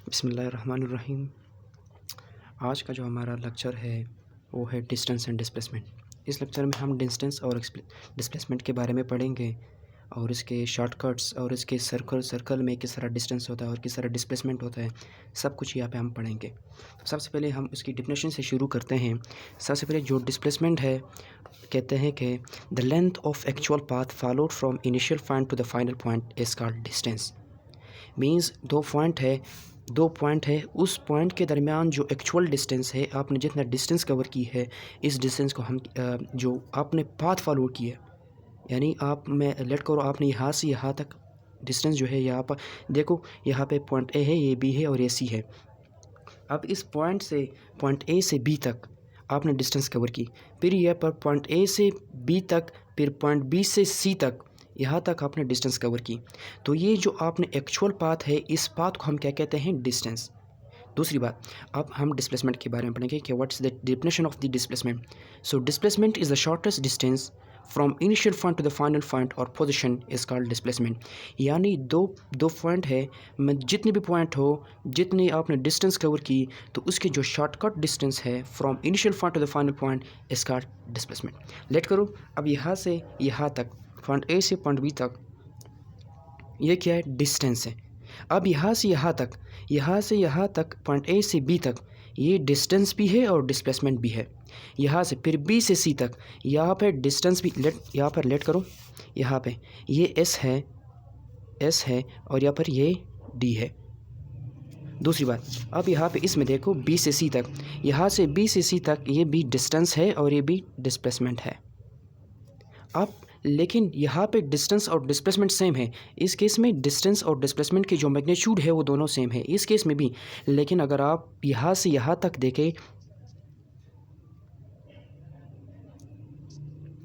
बिस्मिल्लाहिर्रहमानिर्रहीम। आज का जो हमारा लेक्चर है वो है डिस्टेंस एंड डिस्प्लेसमेंट। इस लेक्चर में हम डिस्टेंस और डिस्प्लेसमेंट के बारे में पढ़ेंगे और इसके शॉर्टकट्स और इसके सर्कल में किस तरह डिस्टेंस होता है और किस तरह डिस्प्लेसमेंट होता है, सब कुछ यहाँ पे हम पढ़ेंगे। सबसे पहले हम उसकी डिफिनेशन से शुरू करते हैं। सबसे पहले जो डिस्प्लेसमेंट है, कहते हैं कि the length of actual path followed from initial point to the final point is called distance. Means दो पॉइंट है, उस पॉइंट के दरमियान जो एक्चुअल डिस्टेंस है, आपने जितना डिस्टेंस कवर की है, इस डिस्टेंस को हम जो आपने पाथ फॉलो किया, यानी आप मैं लेट करो आपने यहाँ से यहाँ तक डिस्टेंस जो है, यहाँ पर देखो, यहाँ पे पॉइंट ए है, ये बी है और ये सी है। अब इस पॉइंट ए से बी तक आपने डिस्टेंस कवर की, फिर यह पर पॉइंट ए से बी तक, फिर पॉइंट बी से सी तक, यहाँ तक आपने डिस्टेंस कवर की। तो ये जो आपने एक्चुअल पाथ है, इस पाथ को हम क्या कहते हैं? डिस्टेंस। दूसरी बात, अब हम डिस्प्लेसमेंट के बारे में पढ़ेंगे कि what's the definition of the displacement. So displacement is the shortest distance from initial point to the final point और पोजीशन इज़ कॉल्ड डिस्प्लेसमेंट। यानी दो पॉइंट है, मैं जितने भी पॉइंट हो, जितनी आपने डिस्टेंस कवर की, तो उसके जो शॉर्टकट डिस्टेंस है from initial point to the final point is called displacement. Let करो, अब यहाँ से यहाँ तक, पॉइंट ए से पॉइंट बी तक, ये क्या है? डिस्टेंस है। अब यहाँ से यहाँ तक पॉइंट ए से बी तक, ये डिस्टेंस भी है और डिस्प्लेसमेंट भी है। यहाँ से फिर बी से सी तक, यहाँ पे डिस्टेंस भी यहाँ पर लेट करो, यहाँ पे ये एस है और यहाँ पर ये डी है। दूसरी बात, अब यहाँ पे इसमें देखो, बी से सी तक, यहाँ से बी से सी तक ये भी डिस्टेंस है और ये भी डिस्प्लेसमेंट है। अब लेकिन यहाँ पे डिस्टेंस और डिस्प्लेसमेंट सेम है। इस केस में डिस्टेंस और डिस्प्लेसमेंट की जो मैग्नीट्यूड है वो दोनों सेम है, इस केस में भी। लेकिन अगर आप यहाँ से यहाँ तक देखें,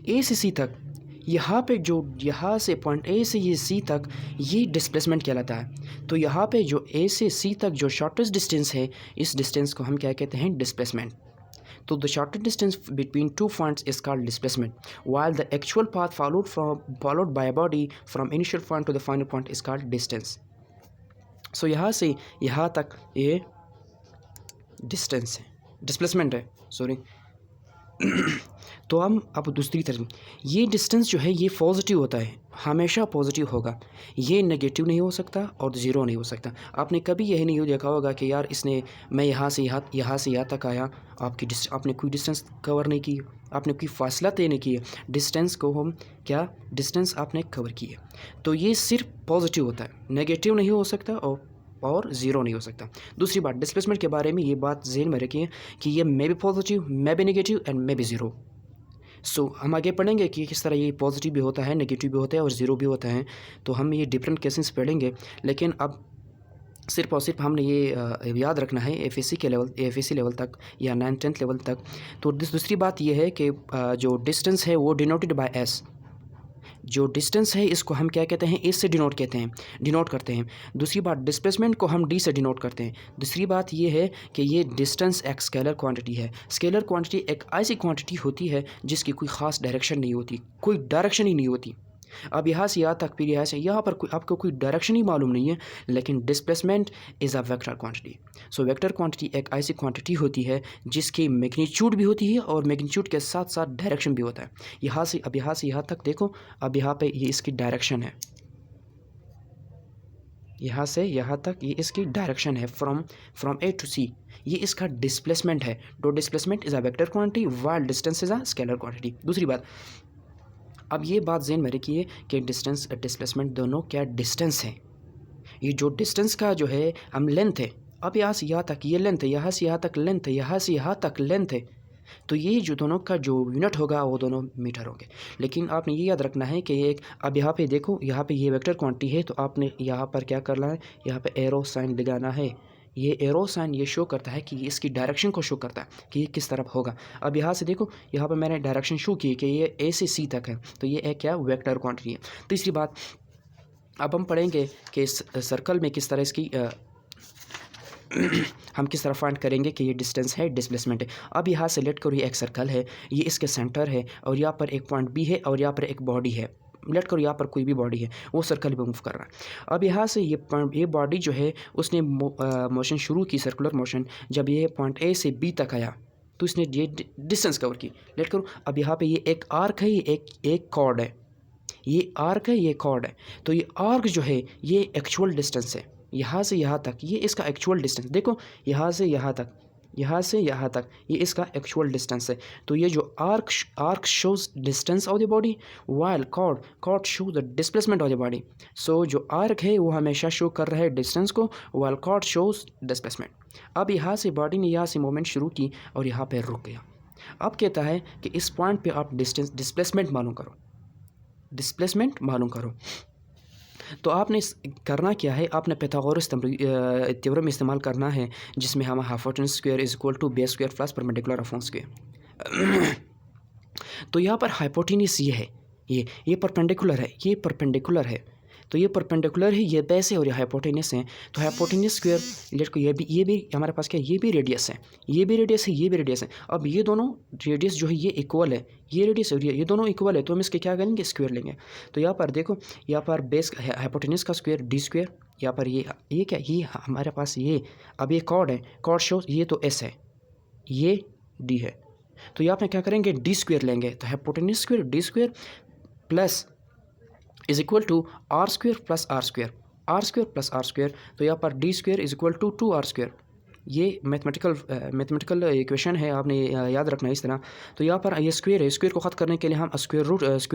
ए से सी तक, यहाँ पे जो यहाँ से पॉइंट ए से ये सी तक, ये डिस्प्लेसमेंट कहलाता है। तो यहाँ पे जो ए से सी तक जो शॉर्टेस्ट डिस्टेंस है, इस डिस्टेंस को हम क्या कहते हैं? Displacement. So the shortest distance between two points is called displacement, while the actual path followed by a body from initial point to the final point is called distance. So यहाँ से यहाँ तक ये distance है, displacement है, sorry। तो हम अब दूसरी तरफ, ये डिस्टेंस जो है ये पॉजिटिव होता है, हमेशा पॉजिटिव होगा, ये नेगेटिव नहीं हो सकता और ज़ीरो नहीं हो सकता। आपने कभी यही नहीं देखा होगा कि यार इसने, मैं यहाँ से यहाँ तक आया, आपने कोई डिस्टेंस कवर नहीं की, आपने कोई फासला तय नहीं किया, डिस्टेंस को हम क्या, डिस्टेंस आपने कवर किया। तो ये सिर्फ पॉजिटिव होता है, नेगेटिव नहीं हो सकता और ज़ीरो नहीं हो सकता। दूसरी बात, डिस्प्लेसमेंट के बारे में ये बात ज़हन में रखिए कि ये may be positive, may be negative and may be zero. So हम आगे पढ़ेंगे कि किस तरह ये पॉजिटिव भी होता है, नेगेटिव भी होता है और ज़ीरो भी होता है। तो हम ये डिफरेंट केसेस पढ़ेंगे, लेकिन अब सिर्फ और सिर्फ हमने ये याद रखना है एफएससी लेवल तक या 9th-10th लेवल तक। तो दूसरी बात ये है कि जो डिस्टेंस है वो डिनोटेड बाय एस। जो डिस्टेंस है इसको हम क्या कहते हैं? एस से डिनोट करते हैं। दूसरी बात, डिस्प्लेसमेंट को हम डी से डिनोट करते हैं। दूसरी बात ये है कि ये डिस्टेंस एक स्केलर क्वांटिटी है। स्केलर क्वांटिटी एक ऐसी क्वांटिटी होती है जिसकी कोई ख़ास डायरेक्शन नहीं होती, कोई डायरेक्शन ही नहीं होती। अब यहाँ से यहाँ तक, फिर यहाँ से यहाँ पर आपको कोई डायरेक्शन ही मालूम नहीं है। लेकिन displacement is a vector quantity. So vector quantity एक ऐसी क्वांटिटी होती है जिसकी मैग्नीट्यूड भी होती है और मैग्नीट्यूड के साथ साथ डायरेक्शन भी होता है। यहाँ से यहाँ तक देखो, अब यहाँ पे ये इसकी डायरेक्शन है, यहाँ से यहाँ तक ये इसकी डायरेक्शन है, फ्रॉम ए टू सी, ये इसका डिस्प्लेसमेंट है। तो displacement is a vector quantity while distance is a scalar quantity. दूसरी बात, अब ये बात ज़हन में रखिए कि डिस्टेंस डिस्प्लेसमेंट दोनों क्या डिस्टेंस है। ये जो डिस्टेंस का जो है हम लेंथ है, अब यहाँ से यहाँ तक ये लेंथ है, यहाँ से यहाँ तक लेंथ है, यहाँ से यहाँ तक लेंथ है। तो ये जो दोनों का जो यूनिट होगा वो दोनों मीटर होंगे। लेकिन आपने ये याद रखना है कि एक, अब यहाँ पे देखो, यहाँ पे ये वेक्टर क्वांटिटी है, तो आपने यहाँ पर क्या करना है? यहाँ पे एरो साइन लगाना है। ये एरो साइन ये शो करता है कि इसकी डायरेक्शन को शो करता है कि ये किस तरफ होगा। अब यहाँ से देखो, यहाँ पर मैंने डायरेक्शन शो की कि ये ए से सी तक है, तो ये एक क्या, वेक्टर क्वांटिटी है। तीसरी बात, अब हम पढ़ेंगे कि इस सर्कल में किस तरह इसकी हम किस तरह फाइंड करेंगे कि ये डिस्टेंस है, डिस्प्लेसमेंट है। अब यहाँ से लेट करो, ये एक सर्कल है, ये इसके सेंटर है और यहाँ पर एक पॉइंट बी है और यहाँ पर एक बॉडी है, लेट करो यहाँ पर कोई भी बॉडी है, वो सर्कल पे मूव कर रहा है। अब यहाँ से ये बॉडी जो है उसने मोशन शुरू की, सर्कुलर मोशन, जब ये पॉइंट ए से बी तक आया तो इसने ये डिस्टेंस कवर की। लेट करो अब यहाँ पे ये एक आर्क है, ये एक कॉर्ड है, ये आर्क है, ये कॉर्ड है। तो ये आर्क जो है ये एक्चुअल डिस्टेंस है, यहाँ से यहाँ तक ये इसका एक्चुअल डिस्टेंस। देखो यहाँ से यहाँ तक, यहाँ से यहाँ तक ये इसका एक्चुअल डिस्टेंस है। तो ये जो arc shows distance of the body, while chord show the displacement of the body. So जो आर्क है वो हमेशा शो कर रहा है डिस्टेंस को, वाइल कॉर्ड शोज डिस्प्लेसमेंट। अब यहाँ से बॉडी ने यहाँ से मूवमेंट शुरू की और यहाँ पे रुक गया। अब कहता है कि इस पॉइंट पे आप डिस्प्लेसमेंट मालूम करो, डिस्प्लेसमेंट मालूम करो। तो आपने करना क्या है, आपने पाइथागोरस थ्योरम इस्तेमाल करना है, जिसमें हम hypotenuse square is equal to base square plus perpendicular upon square. तो यहाँ पर हाइपोटेन्यूज ये है, ये परपेंडिकुलर है, ये परपेंडिकुलर है, तो ये परपेंडिकुलर है, ये बेस है और ये हाइपोटेन्यूज है। तो हाइपोटेन्यूज स्क्वायर लेट को ये भी हमारे पास क्या है, ये भी रेडियस है, ये भी रेडियस है, ये भी रेडियस है। अब ये दोनों रेडियस जो है ये इक्वल है, ये रेडियस और ये दोनों इक्वल है, तो हम इसके क्या करेंगे, स्क्वायर लेंगे। तो यहाँ पर देखो, यहाँ पर बेस हाइपोटेन्यूज का स्क्वायर डी स्क्वायर, यहाँ पर ये क्या, ये हमारे पास ये, अब ये कॉर्ड है, कॉर्ड शो ये तो एस है, ये डी है, तो यहाँ पे क्या करेंगे, डी स्क्वायर लेंगे। तो hypotenuse square D square plus is equal to R square plus R square, R square plus R square. तो यहाँ पर D square is equal to 2 R square. ये मैथमेटिकल इक्वेशन है, आपने याद रखना है इस तरह। तो यहाँ पर ये स्क्वायर है, स्क्वायर को ख़त्म करने के लिए हम स्क्वायर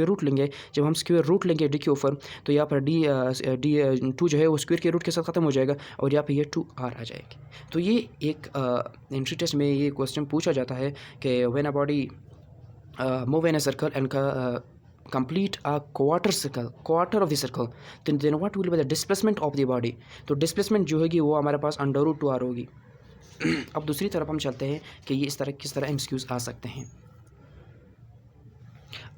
रूट लेंगे। जब हम स्क्वायर रूट लेंगे डी के ऊपर, तो यहाँ पर डी 2 जो है वो स्क्वायर के रूट के साथ ख़त्म हो जाएगा और यहाँ पे ये 2 आर आ जाएगी। तो ये एक एंट्री टेस्ट में ये क्वेश्चन पूछा जाता है कि when a body move in a circle and complete a quarter of the circle, then what will be the displacement of the body। तो डिस्प्लेसमेंट जो होगी वो हमारे पास √2r होगी। अब दूसरी तरफ हम चलते हैं कि ये किस तरह एमसीक्यूज आ सकते हैं।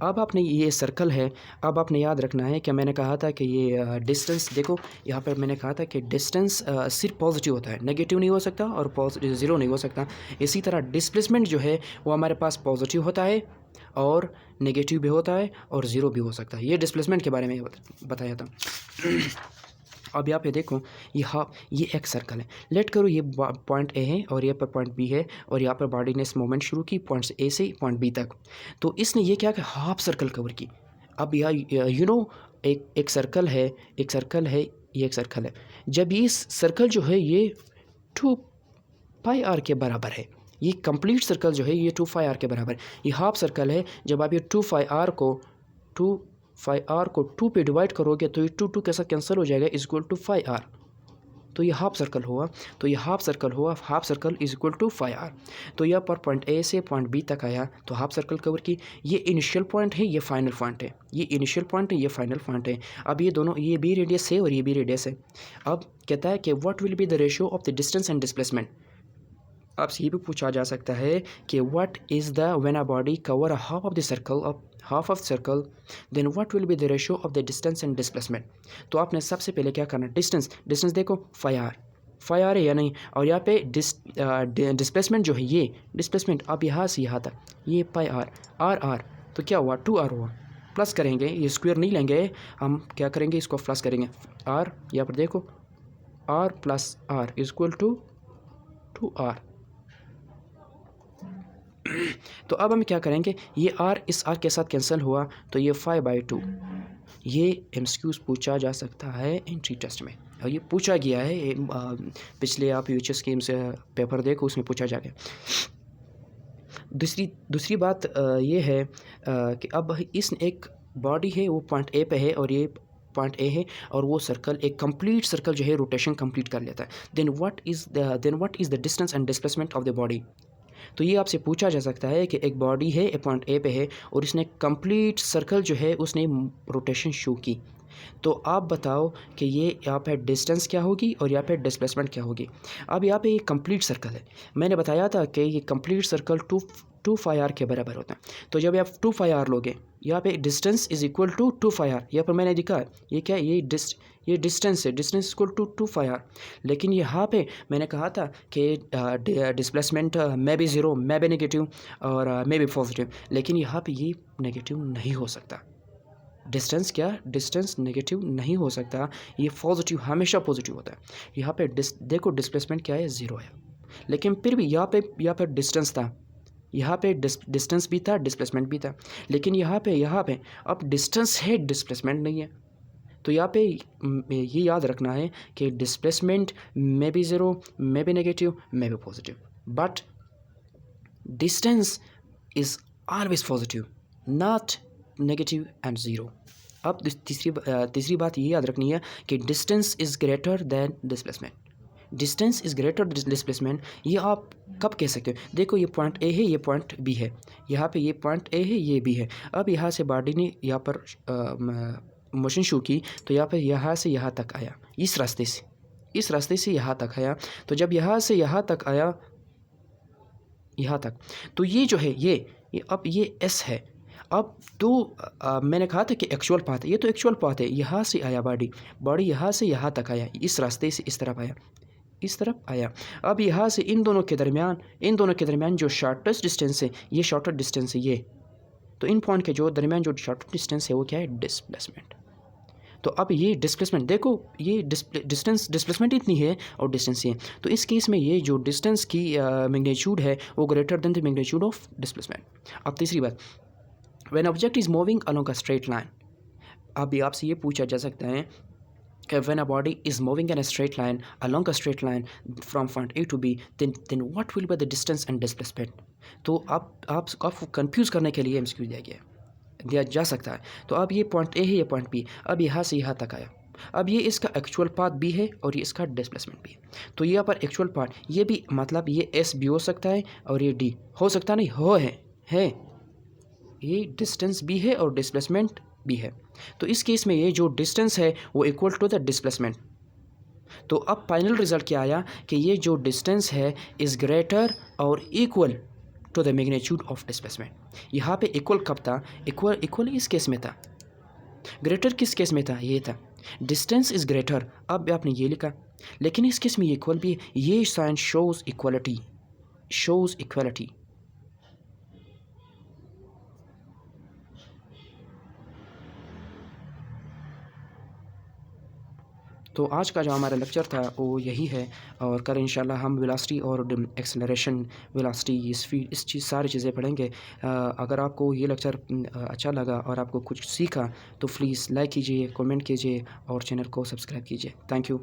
अब आपने ये सर्कल है, अब आपने याद रखना है कि मैंने कहा था कि ये डिस्टेंस, देखो यहाँ पर मैंने कहा था कि डिस्टेंस सिर्फ पॉजिटिव होता है, नेगेटिव नहीं हो सकता और ज़ीरो नहीं हो सकता। इसी तरह डिस्प्लेसमेंट जो है वो हमारे पास पॉजिटिव होता है और नेगेटिव भी होता है और ज़ीरो भी हो सकता है। ये डिस्प्लेसमेंट के बारे में बताया था। अब यहाँ पे देखो, ये एक सर्कल है, लेट करो ये पॉइंट ए है और ये पर पॉइंट बी है और यहाँ पर बॉडी ने इस मूवमेंट शुरू की पॉइंट ए से पॉइंट बी तक। तो इसने ये क्या कि हाफ सर्कल कवर की। अब यहाँ एक सर्कल है, ये एक सर्कल है। जब ये सर्कल जो है ये 2πr के बराबर है, ये कंप्लीट सर्कल जो है ये 2πr के बराबर है। ये हाफ सर्कल है, जब आप ये 2πr को 2 पे डिवाइड करोगे तो ये 2 के साथ कैंसिल हो जाएगा, इज इक्वल टू 5r। तो ये हाफ सर्कल हुआ, half circle is equal to 5r। तो यहाँ पर पॉइंट ए से पॉइंट बी तक आया तो हाफ सर्कल कवर की। ये इनिशियल पॉइंट है, ये फाइनल पॉइंट है, ये इनिशियल पॉइंट है, ये फाइनल पॉइंट है। अब ये दोनों, ये भी रेडियस है और ये भी रेडियस है। अब कहता है कि what will be the ratio of the distance and displacement. आपसे ये भी पूछा जा सकता है कि what is the when a body cover a half of circle then what will be the ratio of the distance and displacement. तो आपने सबसे पहले क्या करना, डिस्टेंस देखो 5r है या नहीं, और यहाँ पे डिस्प्लेसमेंट जो है ये डिस्प्लेसमेंट अब यहाँ से यहाँ तक ये r, तो क्या हुआ 2r हुआ। प्लस करेंगे, ये स्क्वायर नहीं लेंगे, हम क्या करेंगे, इसको प्लस करेंगे। r यहाँ पर देखो r plus r is equal to 2r। तो अब हम क्या करेंगे, ये r इस r के साथ कैंसिल हुआ तो ये 5/2। ये एमसीक्यूज पूछा जा सकता है एंट्री टेस्ट में और ये पूछा गया है, पिछले आप यूएचएस के पेपर देखो उसमें पूछा जा गया। दूसरी बात ये है कि अब इस एक बॉडी है वो पॉइंट ए पे है और ये पॉइंट ए है और वो सर्कल एक कंप्लीट सर्कल जो है रोटेशन कंप्लीट कर लेता है। Then what is the distance and displacement of the body. तो ये आपसे पूछा जा सकता है कि एक बॉडी है, एक पॉइंट ए पे है और इसने कंप्लीट सर्कल जो है उसने रोटेशन शो की। तो आप बताओ कि ये यहाँ पे डिस्टेंस क्या होगी और यहाँ पे डिस्प्लेसमेंट क्या होगी। अब यहाँ पे ये कंप्लीट सर्कल है, मैंने बताया था कि ये कंप्लीट सर्कल 2πr के बराबर होता है। तो जब आप 2πr लोगे, यहाँ पे distance is equal to 2πr, यहाँ पर मैंने दिखा ये क्या, ये डिस्टेंस है, डिस्टेंस इक्वल टू 2πr। लेकिन यहाँ पे मैंने कहा था कि displacement may be zero, may be negative और मे बी पॉजिटिव, लेकिन यहाँ पे ये नेगेटिव नहीं हो सकता। डिस्टेंस क्या, डिस्टेंस नेगेटिव नहीं हो सकता, ये पॉजिटिव, हमेशा पॉजिटिव होता है। यहाँ पे देखो डिस्प्लेसमेंट क्या है, ज़ीरो है, लेकिन फिर भी यहाँ पे डिस्टेंस था, यहाँ पे डिस्टेंस भी था, डिस्प्लेसमेंट भी था, लेकिन यहाँ पे अब डिस्टेंस है, डिस्प्लेसमेंट नहीं है। तो यहाँ पे ये याद रखना है कि displacement may be zero, may be negative, may be positive, but distance is always positive, not negative and zero. अब तीसरी बात ये याद रखनी है कि distance is greater than displacement. Distance is greater displacement, ये आप कब कह सकते हो? देखो ये पॉइंट ए है, ये पॉइंट बी है, यहाँ पे ये पॉइंट ए है, ये बी है। अब यहाँ से बॉडी ने यहाँ पर मोशन शो की, तो यहाँ से यहाँ तक आया, इस रास्ते से यहाँ तक आया। तो जब यहाँ से यहाँ तक आया, यहाँ तक, तो ये जो है ये अब ये एस है। अब तो मैंने कहा था कि एक्चुअल पाथ है, ये तो एक्चुअल पाथ है। यहाँ से आया बॉडी यहाँ से यहाँ तक आया, इस रास्ते से इस तरफ आया। अब यहाँ से इन दोनों के दरमियान जो शॉर्टेस्ट डिस्टेंस है, ये शॉर्टेस्ट डिस्टेंस है ये। तो इन पॉइंट के जो दरमियान जो शॉर्टेस्ट डिस्टेंस है वो क्या है, डिस्प्लेसमेंट। तो अब ये डिस्प्लेसमेंट देखो, ये डिस्प्लेसमेंट इतनी है और डिस्टेंस ये। तो इस केस में ये जो डिस्टेंस की मैग्नीट्यूड है वो greater than the magnitude of displacement. अब तीसरी बात, when object is moving along a straight line, अभी आपसे ये पूछा जा सकता है कि when a body is moving in a straight line along a straight line from point A to B, then what will be the distance and displacement. तो आपको कंफ्यूज करने के लिए एमसीक्यू दिया जा सकता है। तो अब ये पॉइंट ए है, ये पॉइंट बी, अब यहाँ से यहाँ तक आया। अब ये इसका एक्चुअल पाथ बी है और ये इसका डिस्प्लेसमेंट भी है। तो यहाँ पर एक्चुअल पाथ ये भी, मतलब ये एस भी हो सकता है और ये डी हो सकता नहीं, है ये डिस्टेंस भी है और डिस्प्लेसमेंट भी है। तो इस केस में ये जो डिस्टेंस है वो इक्वल टू द डिस्प्लेसमेंट। तो अब फाइनल रिजल्ट क्या आया कि ये जो डिस्टेंस है इज़ ग्रेटर और equal to the magnitude of displacement. यहाँ पे इक्वल कब था, इक्वल इस केस में था, ग्रेटर किस केस में था, ये था, डिस्टेंस इज़ ग्रेटर, अब आपने ये लिखा, लेकिन इस केस में ये इक्वल भी है, ये साइन शोज इक्वलिटी। तो आज का जो हमारा लेक्चर था वो यही है, और कल इंशाल्लाह हम वेलोसिटी और एक्सेलरेशन, वेलोसिटी, स्पीड, इस चीज़ सारी चीज़ें पढ़ेंगे। अगर आपको ये लेक्चर अच्छा लगा और आपको कुछ सीखा तो प्लीज़ लाइक कीजिए, कमेंट कीजिए और चैनल को सब्सक्राइब कीजिए। Thank you.